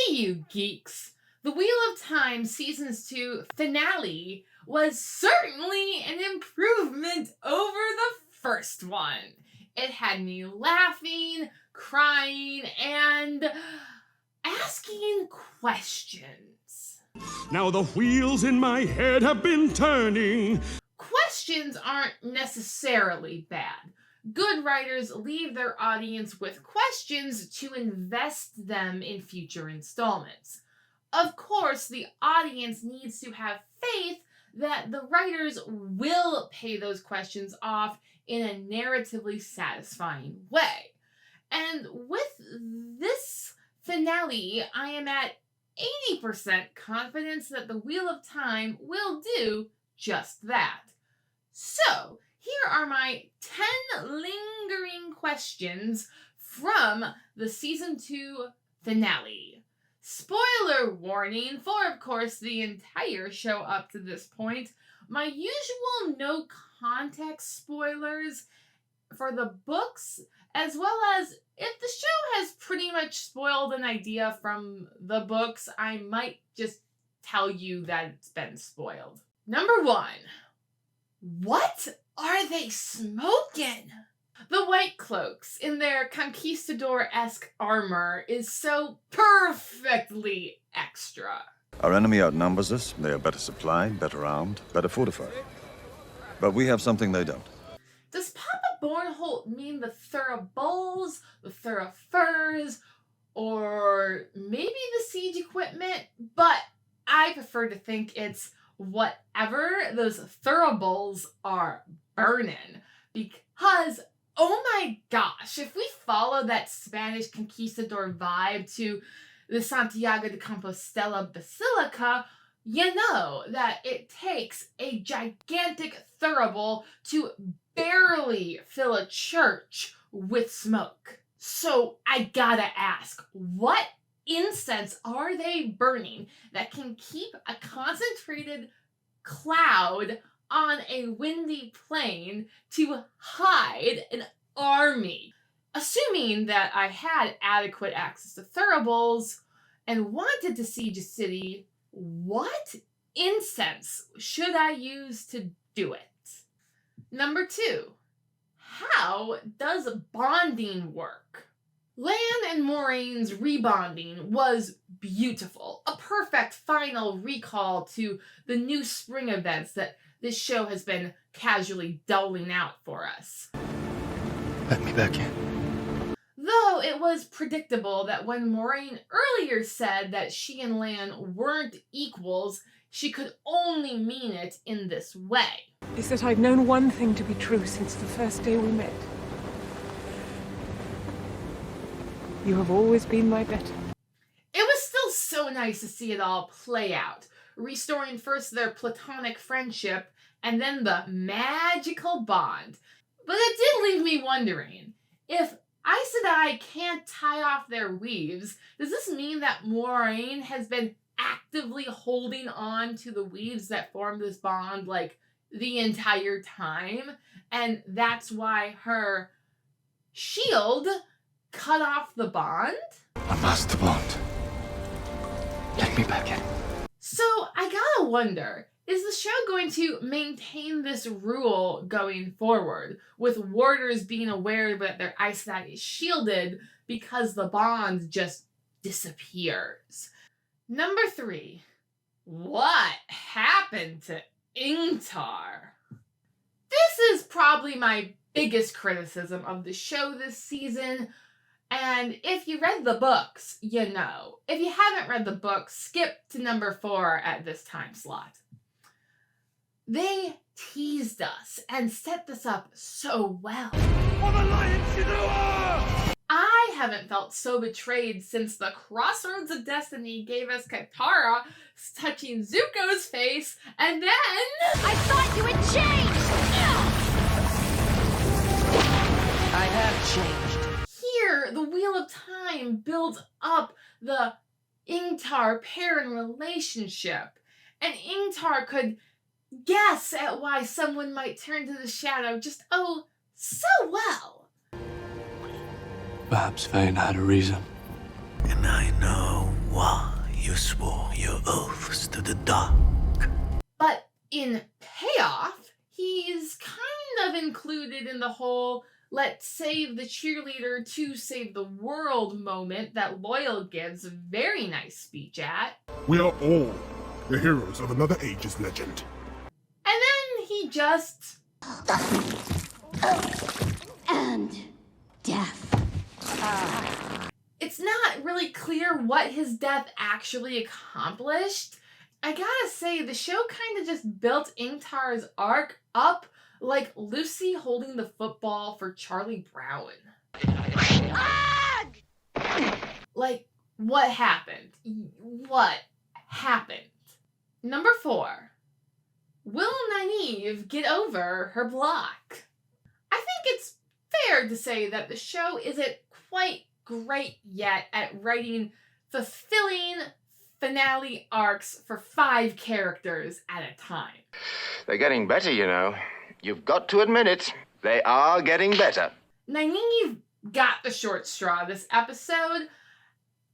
you geeks! The Wheel of Time Seasons 2 finale was certainly an improvement over the first one. It had me laughing, crying, and asking questions. Now the wheels in my head have been turning. Questions aren't necessarily bad. Good writers leave their audience with questions to invest them in future installments. Of course, the audience needs to have faith that the writers will pay those questions off in a narratively satisfying way. And with this finale, I am at 80% confidence that the Wheel of Time will do just that. So, here are my 10 lingering questions from the Season 2 finale. Spoiler warning for, of course, the entire show up to this point. My usual no context spoilers for the books, as well as if the show has pretty much spoiled an idea from the books, I might just tell you that it's been spoiled. Number 1. What are they smoking? The White Cloaks in their conquistador-esque armor is so perfectly extra. Our enemy outnumbers us. They are better supplied, better armed, better fortified. But we have something they don't. Does Papa Bornholt mean the Thurabulls, the Thurafurs, or maybe the siege equipment? But I prefer to think it's whatever those Thurabulls are burning. Because, oh my gosh, if we follow that Spanish conquistador vibe to the Santiago de Compostela Basilica, you know that it takes a gigantic Thurible to barely fill a church with smoke. So I gotta ask, what incense are they burning that can keep a concentrated cloud on a windy plain to hide an army? Assuming that I had adequate access to Thuribulls and wanted to siege a city, what incense should I use to do it? Number 2, how does bonding work? Lan and Moraine's rebonding was beautiful, a perfect final recall to the new spring events that this show has been casually doling out for us. Let me back in. Though it was predictable that when Moraine earlier said that she and Lan weren't equals, she could only mean it in this way. Is that I've known one thing to be true since the first day we met. You have always been my better. It was still so nice to see it all play out, restoring first their platonic friendship and then the magical bond. But it did leave me wondering, if Aes Sedai can't tie off their weaves, does this mean that Moraine has been actively holding on to the weaves that form this bond, like, the entire time? And that's why her shield cut off the bond? I lost the bond. Let me back in. So I gotta wonder, is the show going to maintain this rule going forward, with warders being aware that their Aes Sedai is shielded because the bond just disappears? Number 3, what happened to Ingtar? This is probably my biggest criticism of the show this season, and if you read the books, you know. If you haven't read the books, skip to number 4 at this time slot. They teased us and set this up so well. I haven't felt so betrayed since the Crossroads of Destiny gave us Katara touching Zuko's face, and then... I thought you had changed! I have changed. Here, the Wheel of Time builds up the Ingtar-Perrin relationship, and Ingtar could guess at why someone might turn to the shadow just, oh, so well. Perhaps Vayne had a reason. And I know why. swore your oaths to the dark. But in payoff, he's kind of included in the whole let's save the cheerleader to save the world moment that Loyal gives a very nice speech at. We are all the heroes of another age's legend. And then he just... And death. It's not really clear what his death actually accomplished. I gotta say, the show kind of just built Ingtar's arc up like Lucy holding the football for Charlie Brown. Like, what happened? What happened? Number 4. Will Nynaeve get over her block? I think it's fair to say that the show isn't quite great yet at writing fulfilling finale arcs for 5 characters at a time. They're getting better, you know. You've got to admit it. They are getting better. Nynaeve got the short straw this episode.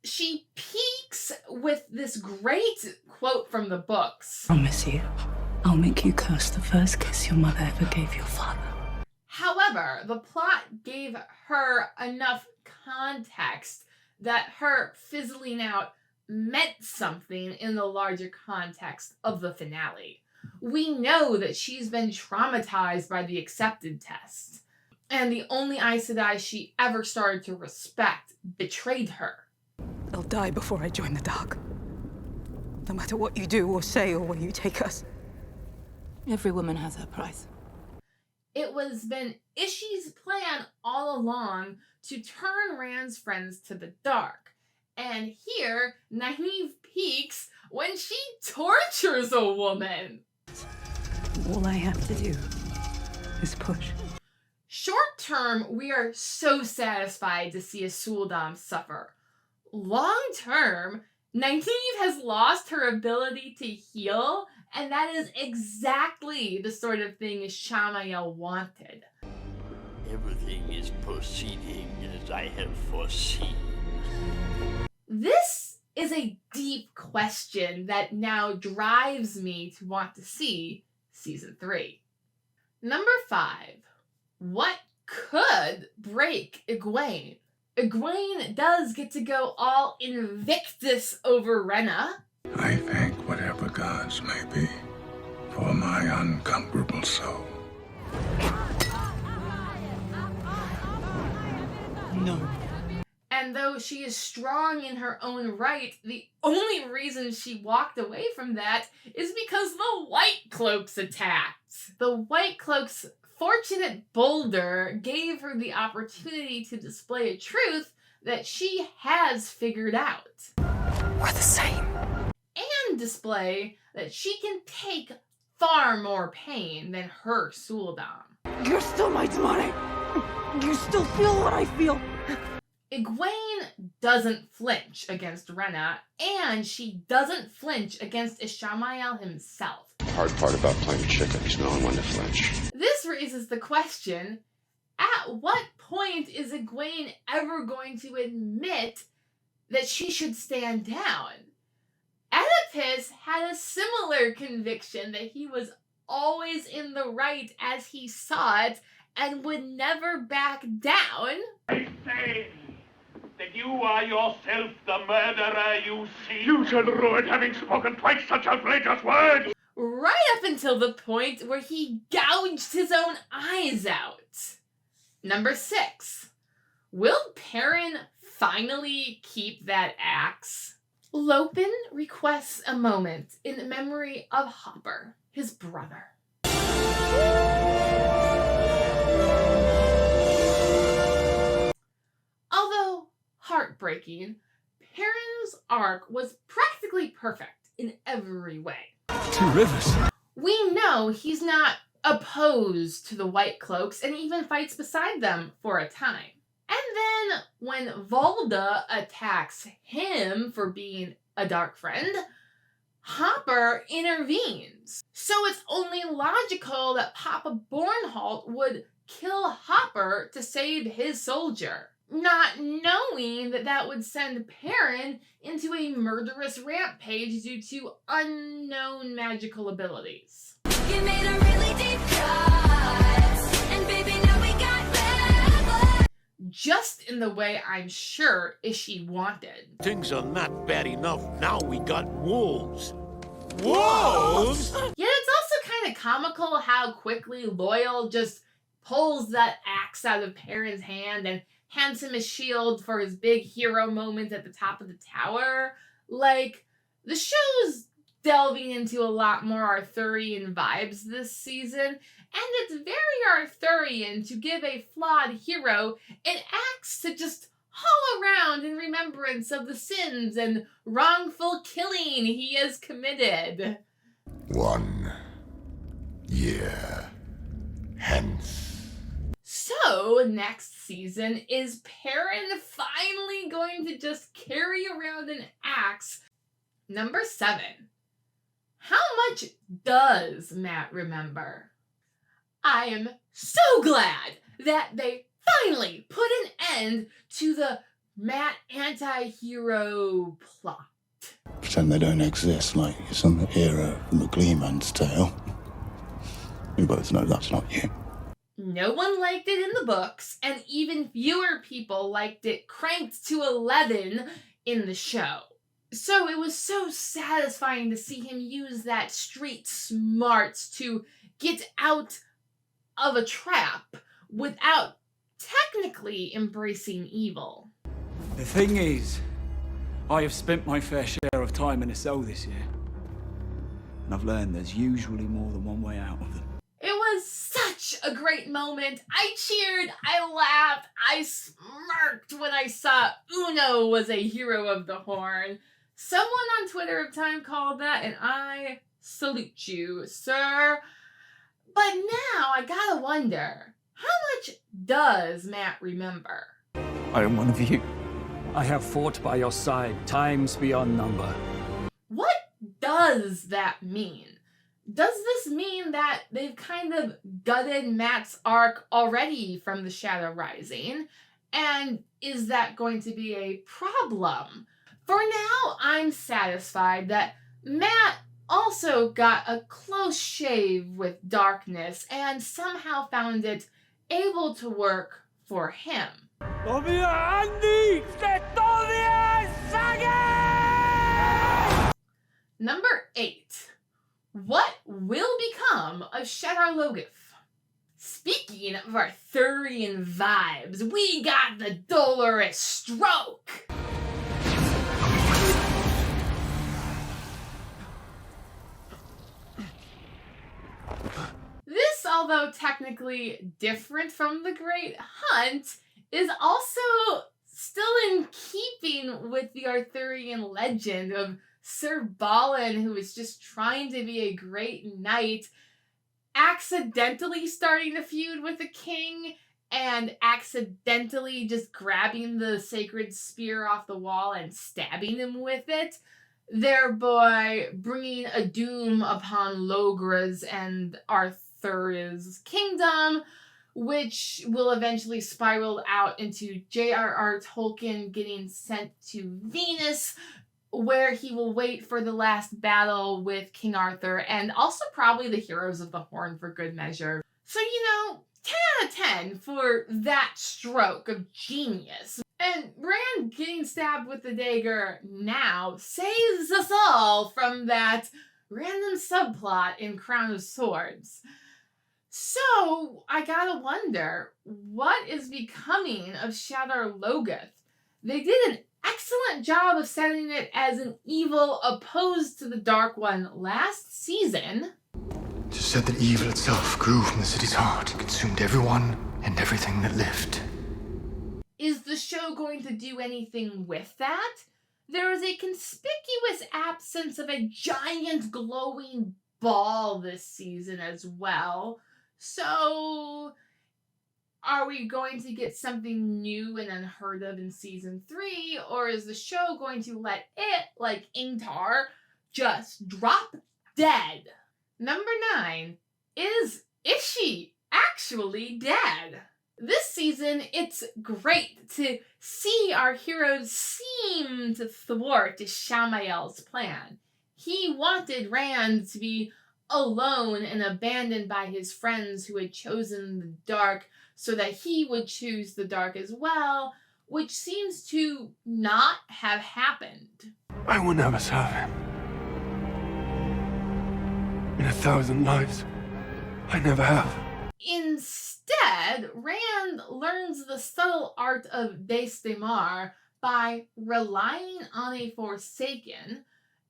She peaks with this great quote from the books. Promise you, I'll make you curse the first kiss your mother ever gave your father. However, the plot gave her enough context that her fizzling out meant something in the larger context of the finale. We know that she's been traumatized by the accepted test, and the only Aes Sedai she ever started to respect betrayed her. I'll die before I join the Dark. No matter what you do or say or where you take us. Every woman has her price. It was been Ishi's plan all along to turn Rand's friends to the Dark. And here, Nynaeve peaks when she tortures a woman. All I have to do is push. Short term, we are so satisfied to see a Suldam suffer. Long term, Nynaeve has lost her ability to heal, and that is exactly the sort of thing Ishamael wanted. Everything is proceeding as I have foreseen. This is a deep question that now drives me to want to see Season 3. Number 5. What could break Egwene? Egwene does get to go all Invictus over Rhenna. I thank whatever gods may be for my unconquerable soul. No. And though she is strong in her own right, the only reason she walked away from that is because the White Cloaks attacked. The White Cloaks' fortunate boulder gave her the opportunity to display a truth that she has figured out. We're the same. And display that she can take far more pain than her Suldam. You're still my demonic. You still feel what I feel. Egwene doesn't flinch against Rhenna, and she doesn't flinch against Ishamael himself. The hard part about playing chicken is knowing when to flinch. This raises the question, at what point is Egwene ever going to admit that she should stand down? Oedipus had a similar conviction that he was always in the right as he saw it and would never back down. I say that you are yourself the murderer you see. You shall rue it, having spoken twice such outrageous words. Right up until the point where he gouged his own eyes out. Number 6. Will Perrin finally keep that axe? Lopen requests a moment in memory of Hopper, his brother. Although heartbreaking, Perrin's arc was practically perfect in every way. 2 rivers. We know he's not opposed to the White Cloaks and even fights beside them for a time. And then when Volda attacks him for being a dark friend, Hopper intervenes. So it's only logical that Papa Bornholt would kill Hopper to save his soldier. not knowing that that would send Perrin into a murderous rampage due to unknown magical abilities. You made a really deep cut, and baby, now we got rebel. Just in the way I'm sure Ishii wanted. Things are not bad enough. Now we got wolves. Wolves? Yet it's also kind of comical how quickly Loyal just pulls that axe out of Perrin's hand and hands him a shield for his big hero moment at the top of the tower. Like, the show's delving into a lot more Arthurian vibes this season, and it's very Arthurian to give a flawed hero an axe to just haul around in remembrance of the sins and wrongful killing he has committed. 1 year hence. So, next season, is Perrin finally going to just carry around an axe? Number 7. How much does Matt remember? I am so glad that they finally put an end to the Matt anti-hero plot. Pretend they don't exist like you're some hero from a Gleeman's tale. We both know that's not you. No one liked it in the books, and even fewer people liked it cranked to 11 in the show. So it was so satisfying to see him use that street smarts to get out of a trap without technically embracing evil. The thing is, I have spent my fair share of time in a cell this year, and I've learned there's usually more than one way out of them. It was such a great moment. I cheered, I laughed, I smirked when I saw Uno was a hero of the Horn. Someone on Twitter at the time called that, and I salute you, sir. But now I gotta wonder, how much does Matt remember? I am one of you. I have fought by your side times beyond number. What does that mean? Does this mean that they've kind of gutted Matt's arc already from the Shadow Rising? And is that going to be a problem? For now, I'm satisfied that Matt also got a close shave with darkness and somehow found it able to work for him. Number 8. What will become of Shadar Logoth? Speaking of Arthurian vibes, we got the Dolorous Stroke! This, although technically different from the Great Hunt, is also still in keeping with the Arthurian legend of Sir Balin, who is just trying to be a great knight, accidentally starting a feud with the king and accidentally just grabbing the sacred spear off the wall and stabbing him with it, thereby bringing a doom upon Logres and Arthur's kingdom, which will eventually spiral out into J.R.R. Tolkien getting sent to Venus, where he will wait for the last battle with King Arthur, and also probably the Heroes of the Horn for good measure. So, 10 out of 10 for that stroke of genius. And Bran getting stabbed with the dagger now saves us all from that random subplot in Crown of Swords. So, I gotta wonder, what is becoming of Shadar Logoth? They did an excellent job of setting it as an evil opposed to the Dark One last season. It is said that evil itself grew from the city's heart and consumed everyone and everything that lived. Is the show going to do anything with that? There is a conspicuous absence of a giant glowing ball this season as well. So, are we going to get something new and unheard of in season 3? Or is the show going to let it, like Ingtar, just drop dead? Number 9. Is Ishii actually dead? This season, it's great to see our heroes seem to thwart Ishamael's plan. He wanted Rand to be alone and abandoned by his friends who had chosen the dark so that he would choose the dark as well, which seems to not have happened. I will never serve him. In 1,000 lives, I never have. Instead, Rand learns the subtle art of Dace Daymar by relying on a Forsaken,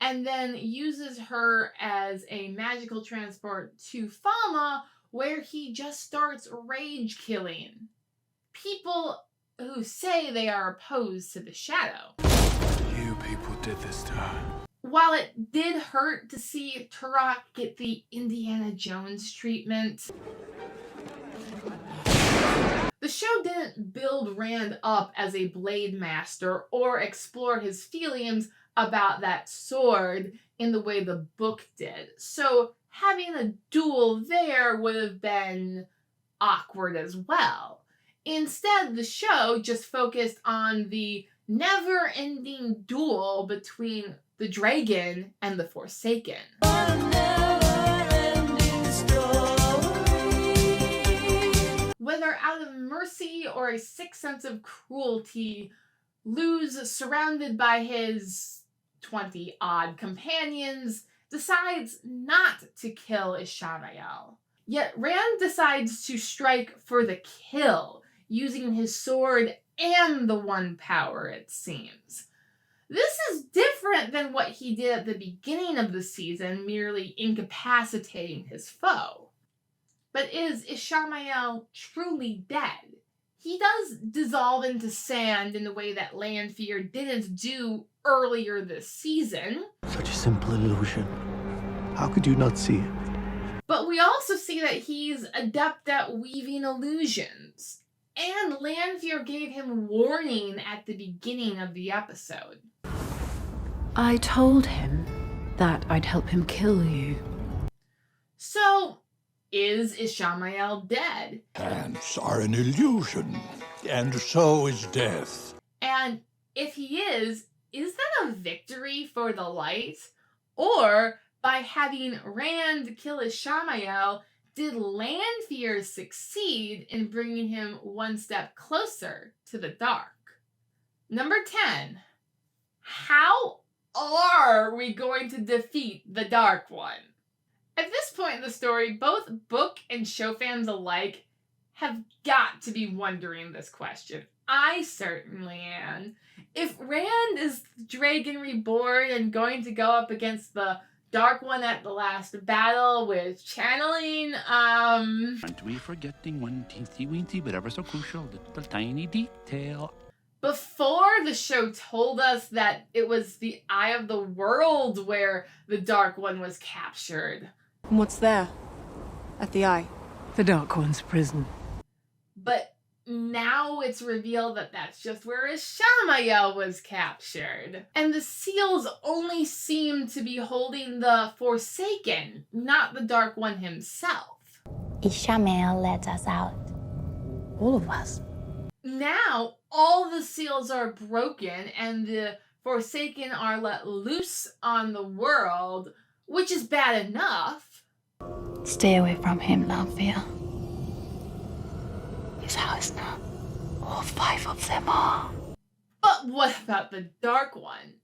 and then uses her as a magical transport to Fama, where he just starts rage killing people who say they are opposed to the Shadow. You people did this to her. While it did hurt to see Turok get the Indiana Jones treatment, the show didn't build Rand up as a blade master or explore his feelings about that sword in the way the book did. So having a duel there would have been awkward as well. Instead, the show just focused on the never-ending duel between the Dragon and the Forsaken. Whether out of mercy or a sick sense of cruelty, Luz, surrounded by his 20-odd companions, decides not to kill Ishamael. Yet Rand decides to strike for the kill, using his sword and the One Power, it seems. This is different than what he did at the beginning of the season, merely incapacitating his foe. But is Ishamael truly dead? He does dissolve into sand in a way that Lanfear didn't do earlier this season. Such a simple illusion. How could you not see it? But we also see that he's adept at weaving illusions. And Lanfear gave him warning at the beginning of the episode. I told him that I'd help him kill you. So, is Ishamael dead? Hands are an illusion, and so is death. And if he is that a victory for the light? Or, by having Rand kill Ishamael, did Lanfear succeed in bringing him one step closer to the dark? Number 10. How are we going to defeat the Dark One? At this point in the story, both book and show fans alike have got to be wondering this question. I certainly am. If Rand is Dragon Reborn and going to go up against the Dark One at the last battle with channeling, Aren't we forgetting one teensy-weensy but ever so crucial little tiny detail? Before the show told us that it was the Eye of the World where the Dark One was captured. And what's there? At the Eye? The Dark One's prison. But now it's revealed that that's just where Ishamael was captured. And the seals only seem to be holding the Forsaken, not the Dark One himself. Ishamael lets us out. All of us. Now, all the seals are broken and the Forsaken are let loose on the world, which is bad enough. Stay away from him, Lanfear. He's ours now. All 5 of them are. But what about the Dark One?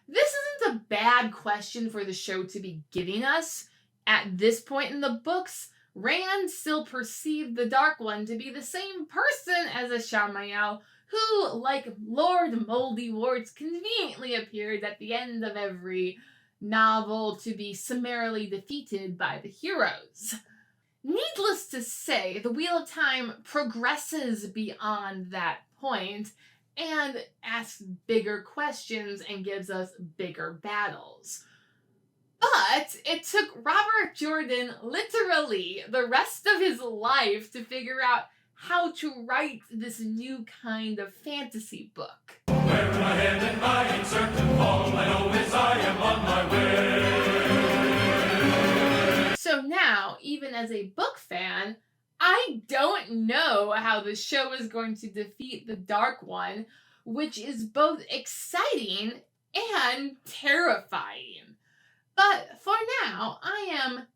This isn't a bad question for the show to be giving us. At this point in the books, Rand still perceived the Dark One to be the same person as Ishamael, who, like Lord Moldy Warts, conveniently appeared at the end of every novel to be summarily defeated by the heroes. Needless to say, the Wheel of Time progresses beyond that point and asks bigger questions and gives us bigger battles. But it took Robert Jordan literally the rest of his life to figure out how to write this new kind of fantasy book. Where am I headed? I ain't certain. All I know is I am on my way. So now, even as a book fan, I don't know how the show is going to defeat the Dark One, which is both exciting and terrifying. But for now, I am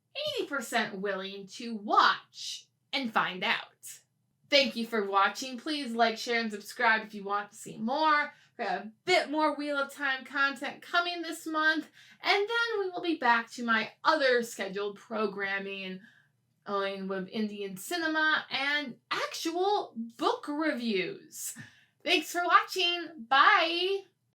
80% willing to watch and find out. Thank you for watching. Please like, share, and subscribe if you want to see more. We've got a bit more Wheel of Time content coming this month, and then we will be back to my other scheduled programming with Indian cinema and actual book reviews. Thanks for watching. Bye!